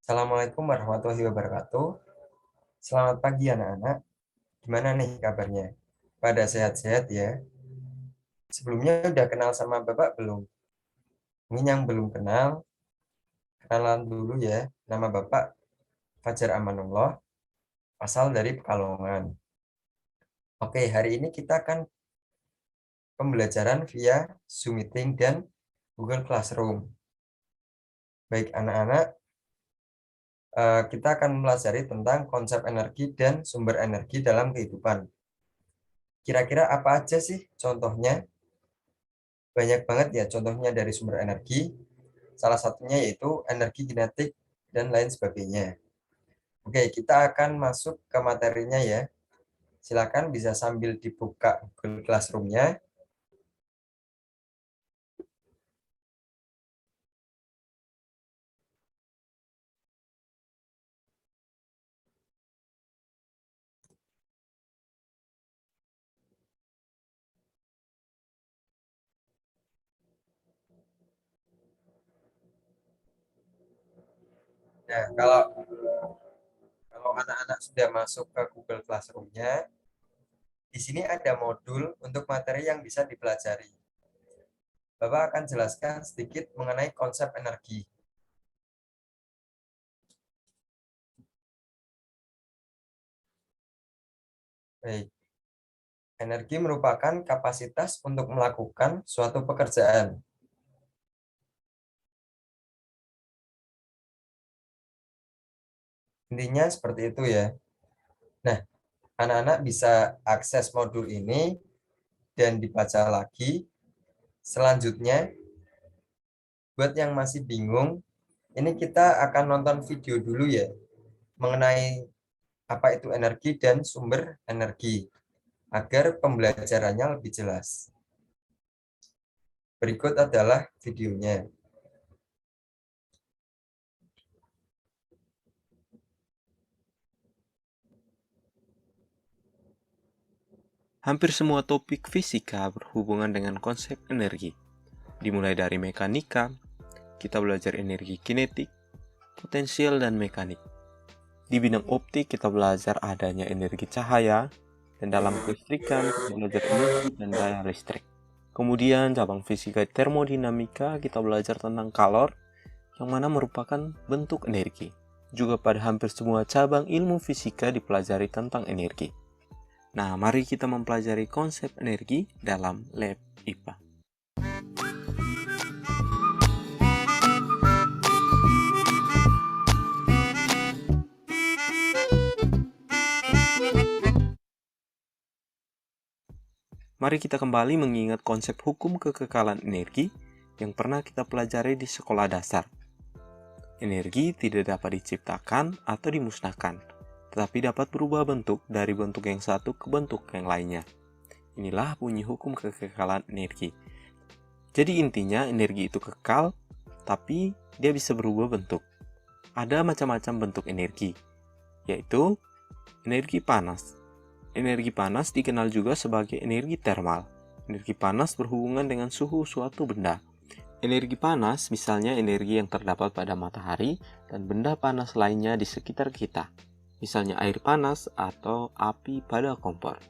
Assalamualaikum warahmatullahi wabarakatuh. Selamat pagi anak-anak. Gimana nih kabarnya? Pada sehat-sehat ya? Sebelumnya udah kenal sama Bapak belum? Mungkin yang belum kenal, kenalan dulu ya. Nama Bapak Fajar Amanullah, asal dari Pekalongan. Oke, hari ini kita akan pembelajaran via Zoom Meeting dan Google Classroom. Baik anak-anak, kita akan mempelajari tentang konsep energi dan sumber energi dalam kehidupan. Kira-kira apa aja sih contohnya? Banyak banget ya contohnya dari sumber energi. Salah satunya yaitu energi kinetik dan lain sebagainya. Oke, kita akan masuk ke materinya ya. Silakan bisa sambil dibuka Google Classroom-nya. Nah, kalau anak-anak sudah masuk ke Google Classroom-nya, di sini ada modul untuk materi yang bisa dipelajari. Bapak akan jelaskan sedikit mengenai konsep energi. Baik, energi merupakan kapasitas untuk melakukan suatu pekerjaan. Intinya seperti itu ya. Nah, anak-anak bisa akses modul ini dan dibaca lagi. Selanjutnya, buat yang masih bingung, ini kita akan nonton video dulu ya, mengenai apa itu energi dan sumber energi, agar pembelajarannya lebih jelas. Berikut adalah videonya. Hampir semua topik fisika berhubungan dengan konsep energi. Dimulai dari mekanika, kita belajar energi kinetik, potensial, dan mekanik. Di bidang optik, kita belajar adanya energi cahaya, dan dalam kelistrikan, kita belajar energi dan daya listrik. Kemudian, cabang fisika termodinamika, kita belajar tentang kalor, yang mana merupakan bentuk energi. Juga pada hampir semua cabang ilmu fisika dipelajari tentang energi. Nah, mari kita mempelajari konsep energi dalam lab IPA. Mari kita kembali mengingat konsep hukum kekekalan energi yang pernah kita pelajari di sekolah dasar. Energi tidak dapat diciptakan atau dimusnahkan, tetapi dapat berubah bentuk dari bentuk yang satu ke bentuk yang lainnya. Inilah bunyi hukum kekekalan energi. Jadi intinya energi itu kekal, tapi dia bisa berubah bentuk. Ada macam-macam bentuk energi, yaitu energi panas. Energi panas dikenal juga sebagai energi termal. Energi panas berhubungan dengan suhu suatu benda. Energi panas misalnya energi yang terdapat pada matahari dan benda panas lainnya di sekitar kita. Misalnya air panas atau api pada kompor.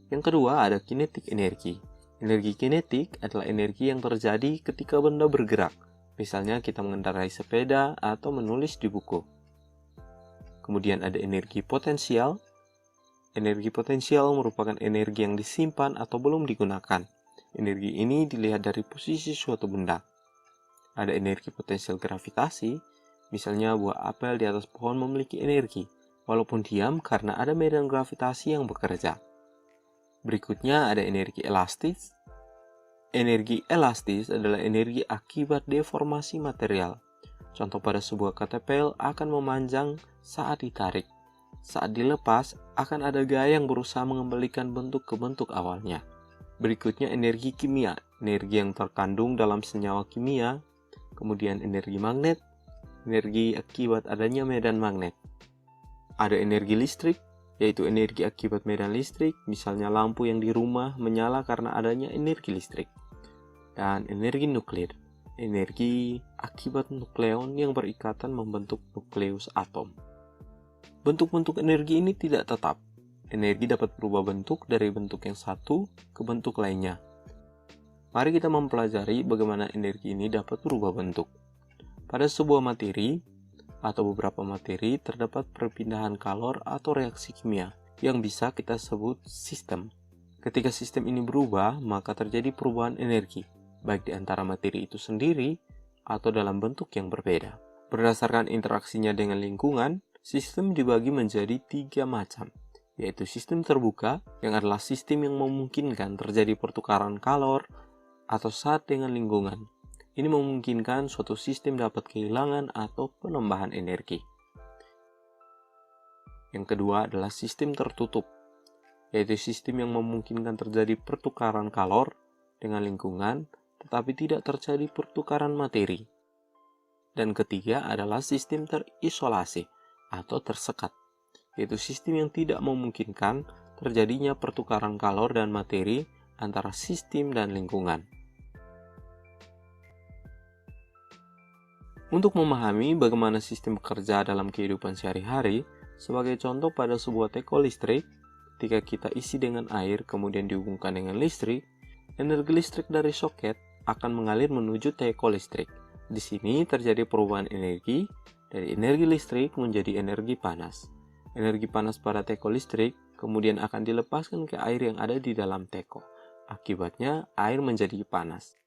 Yang kedua ada kinetik energi. Energi kinetik adalah energi yang terjadi ketika benda bergerak. Misalnya kita mengendarai sepeda atau menulis di buku. Kemudian ada energi potensial. Energi potensial merupakan energi yang disimpan atau belum digunakan. Energi ini dilihat dari posisi suatu benda. Ada energi potensial gravitasi, misalnya buah apel di atas pohon memiliki energi, walaupun diam karena ada medan gravitasi yang bekerja. Berikutnya ada energi elastis. Energi elastis adalah energi akibat deformasi material. Contoh pada sebuah ketapel akan memanjang saat ditarik. Saat dilepas, akan ada gaya yang berusaha mengembalikan bentuk ke bentuk awalnya. Berikutnya energi kimia, energi yang terkandung dalam senyawa kimia. Kemudian energi magnet, energi akibat adanya medan magnet. Ada energi listrik, yaitu energi akibat medan listrik, misalnya lampu yang di rumah menyala karena adanya energi listrik. Dan energi nuklir. energi akibat nukleon yang berikatan membentuk nukleus atom. Bentuk-bentuk energi ini tidak tetap. Energi dapat berubah bentuk dari bentuk yang satu ke bentuk lainnya. Mari kita mempelajari bagaimana energi ini dapat berubah bentuk. Pada sebuah materi atau beberapa materi terdapat perpindahan kalor atau reaksi kimia yang bisa kita sebut sistem. Ketika sistem ini berubah, maka terjadi perubahan energi, baik di antara materi itu sendiri atau dalam bentuk yang berbeda. Berdasarkan interaksinya dengan lingkungan, sistem dibagi menjadi 3 macam, yaitu sistem terbuka yang adalah sistem yang memungkinkan terjadi pertukaran kalor atau zat dengan lingkungan. Ini memungkinkan suatu sistem dapat kehilangan atau penambahan energi. Yang kedua adalah sistem tertutup, yaitu sistem yang memungkinkan terjadi pertukaran kalor dengan lingkungan, tetapi tidak terjadi pertukaran materi. Dan ketiga adalah sistem terisolasi atau tersekat, yaitu sistem yang tidak memungkinkan terjadinya pertukaran kalor dan materi antara sistem dan lingkungan. Untuk memahami bagaimana sistem bekerja dalam kehidupan sehari-hari, sebagai contoh pada sebuah teko listrik, ketika kita isi dengan air kemudian dihubungkan dengan listrik, energi listrik dari soket akan mengalir menuju teko listrik. Di sini terjadi perubahan energi dari energi listrik menjadi energi panas. Energi panas pada teko listrik kemudian akan dilepaskan ke air yang ada di dalam teko. Akibatnya, air menjadi panas.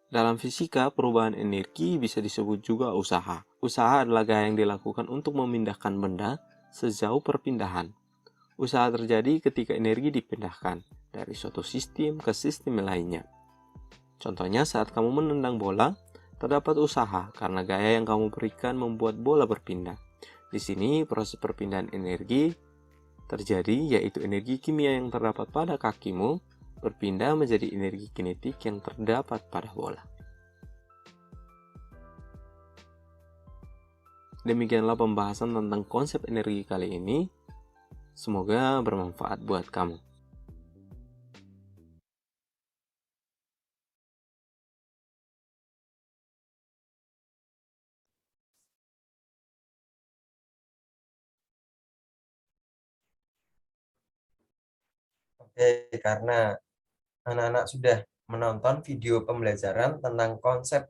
Dalam fisika, perubahan energi bisa disebut juga usaha. Usaha adalah gaya yang dilakukan untuk memindahkan benda sejauh perpindahan. Usaha terjadi ketika energi dipindahkan dari suatu sistem ke sistem lainnya. Contohnya saat kamu menendang bola, terdapat usaha karena gaya yang kamu berikan membuat bola berpindah. Di sini proses perpindahan energi terjadi, yaitu energi kimia yang terdapat pada kakimu berpindah menjadi energi kinetik yang terdapat pada bola. Demikianlah pembahasan tentang konsep energi kali ini. Semoga bermanfaat buat kamu. Oke, karena anak-anak sudah menonton video pembelajaran tentang konsep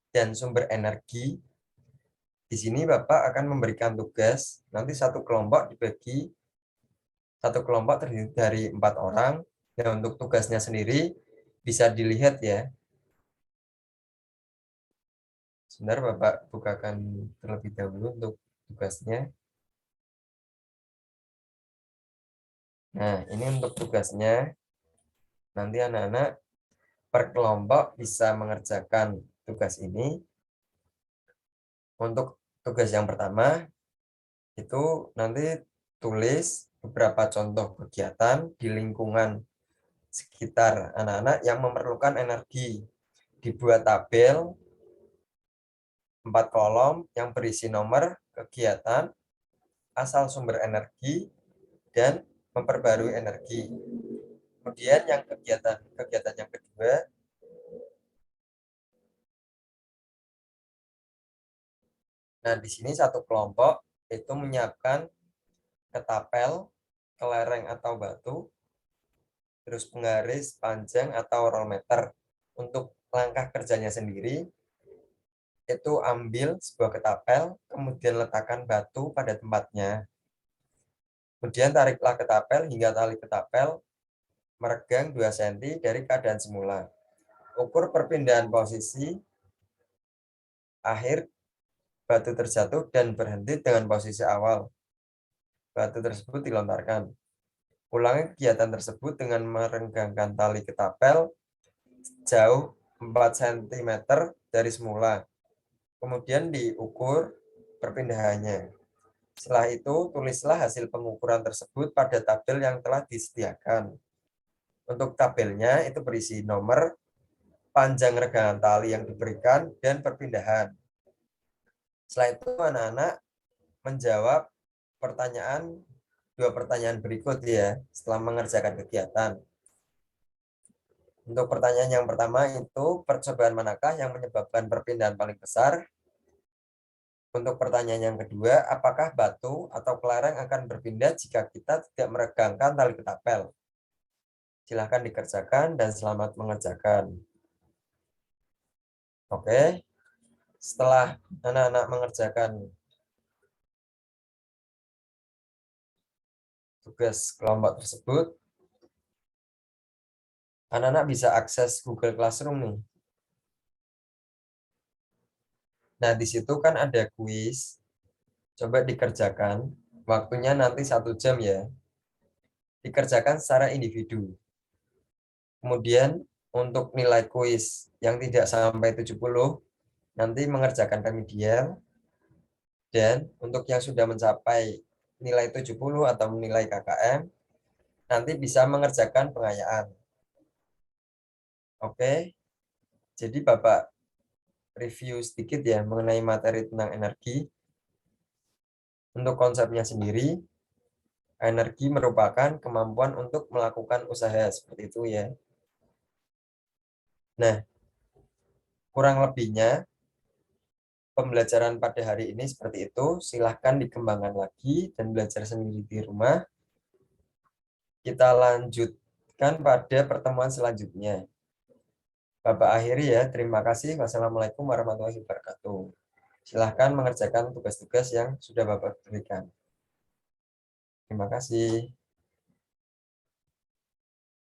dan sumber energi, di sini Bapak akan memberikan tugas, nanti satu kelompok terdiri dari 4 orang, dan untuk tugasnya sendiri bisa dilihat ya. Sebentar Bapak bukakan terlebih dahulu untuk tugasnya. Nah, ini untuk tugasnya. Nanti anak-anak per kelompok bisa mengerjakan tugas ini. Untuk tugas yang pertama, itu nanti tulis beberapa contoh kegiatan di lingkungan sekitar anak-anak yang memerlukan energi. Dibuat tabel 4 kolom yang berisi nomor, kegiatan, asal sumber energi, dan memperbarui energi. Kemudian yang kegiatan yang kedua, nah di sini satu kelompok itu menyiapkan ketapel, kelereng atau batu, terus penggaris, panjang atau rollmeter. Untuk langkah kerjanya sendiri, itu ambil sebuah ketapel, kemudian letakkan batu pada tempatnya. Kemudian tariklah ketapel hingga tali ketapel meregang 2 cm dari keadaan semula. Ukur perpindahan posisi akhir batu terjatuh dan berhenti dengan posisi awal. Batu tersebut dilontarkan. Ulangi kegiatan tersebut dengan merenggangkan tali ketapel jauh 4 cm dari semula. Kemudian diukur perpindahannya. Setelah itu, tulislah hasil pengukuran tersebut pada tabel yang telah disediakan. Untuk tabelnya itu berisi nomor, panjang regangan tali yang diberikan, dan perpindahan. Setelah itu, anak-anak menjawab dua pertanyaan berikut ya, setelah mengerjakan kegiatan. Untuk pertanyaan yang pertama itu, percobaan manakah yang menyebabkan perpindahan paling besar? Untuk pertanyaan yang kedua, apakah batu atau kelereng akan berpindah jika kita tidak meregangkan tali ketapel? Silahkan dikerjakan dan selamat mengerjakan. Oke, setelah anak-anak mengerjakan tugas kelompok tersebut, anak-anak bisa akses Google Classroom nih. Nah, di situ kan ada kuis. Coba dikerjakan. Waktunya nanti 1 jam ya. Dikerjakan secara individu. Kemudian untuk nilai kuis yang tidak sampai 70, nanti mengerjakan remedial. Dan untuk yang sudah mencapai nilai 70 atau nilai KKM, nanti bisa mengerjakan pengayaan. Oke, jadi Bapak review sedikit ya mengenai materi tentang energi. Untuk konsepnya sendiri, energi merupakan kemampuan untuk melakukan usaha seperti itu ya. Nah, kurang lebihnya pembelajaran pada hari ini seperti itu. Silahkan dikembangkan lagi dan belajar sendiri di rumah. Kita lanjutkan pada pertemuan selanjutnya. Bapak akhiri ya. Terima kasih. Wassalamualaikum warahmatullahi wabarakatuh. Silahkan mengerjakan tugas-tugas yang sudah Bapak berikan. Terima kasih.